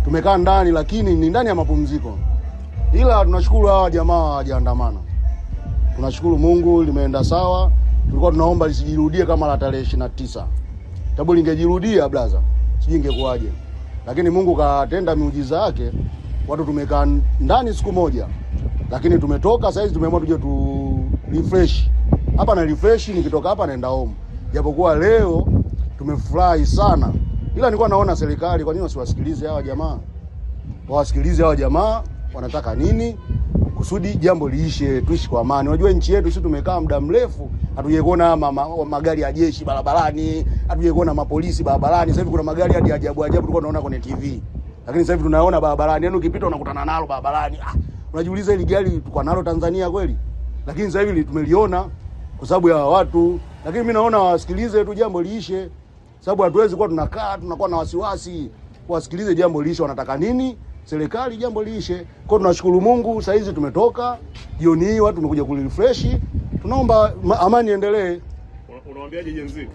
tumekaa ndani, lakini ni ndani ya mapumziko. Ila tunashukuru hawa jamaa hawajaandamana. Tunashukuru Mungu limeenda sawa. Tulikuwa tunaomba lisijirudie kama la tarehe 29. Sababu lingejirudia blaza, sijui ingekuaje. Lakini Mungu katenda miujiza yake. Watu tumekaa ndani siku moja. Lakini tumetoka sasa hivi tumeamua tuje tu refresh. Hapa na refresh, nikitoka hapa naenda home. Japokuwa leo tumefurahi sana. Ila nilikuwa naona serikali kwa nini wasiwasikilize hawa jamaa? Wasikilize hawa jamaa wanataka nini? Kusudi jambo liishe, tuishi kwa amani. Unajua nchi yetu sisi tumekaa muda mrefu, hatujaona magari ya jeshi barabarani, hatujaona mapolisi barabarani. Sasa hivi kuna magari hadi ajabu tulikuwa tunaona kwenye TV. Lakini sasa hivi tunaona barabarani, yaani ukipita unakutana nalo barabarani. Unajiuliza hili gari tuko nalo Tanzania kweli? Lakini sasa hivi tumeliona kwa sababu ya watu. Lakini mimi naona wasikilize tu jambo liishe. Sababu hatuwezi kuwa tunakuwa na wasiwasi. Wasikilize jambo liishe, wanataka nini? Serikali jambo liishe. Kwa tunashukuru Mungu sasa hizi tumetoka. Jioni hii watu tumekuja kurefresh. Tunaomba amani endelee. Unawaambiaje Gen Z?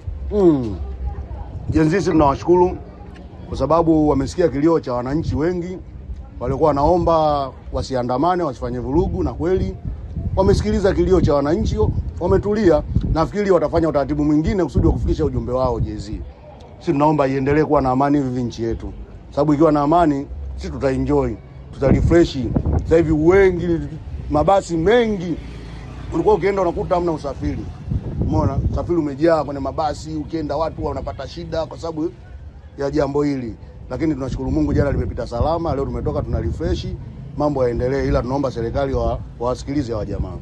Gen Z tunawashukuru kwa sababu wamesikia kilio cha wananchi wengi. Walikuwa wanaomba wasiandamane, wasifanye vurugu, na kweli wamesikiliza kilio cha wananchi, wametulia. Nafikiri watafanya utaratibu mwingine kusudi wa kufikisha ujumbe wao Gen Z. Sisi tunaomba iendelee kuwa na amani hivi nchi yetu. Sababu ikiwa na amani sisi tutaenjoy, tutarefresh. Sasa hivi wengi mabasi mengi ulikuwa ukienda unakuta hamna usafiri. Umeona? Usafiri umejaa kwenye mabasi, ukienda watu wanapata shida kwa sababu ya jambo hili. Lakini tunashukuru Mungu jana limepita salama, leo tumetoka tuna refresh, mambo yaendelee, ila tunaomba serikali wasikilize hawa jamaa.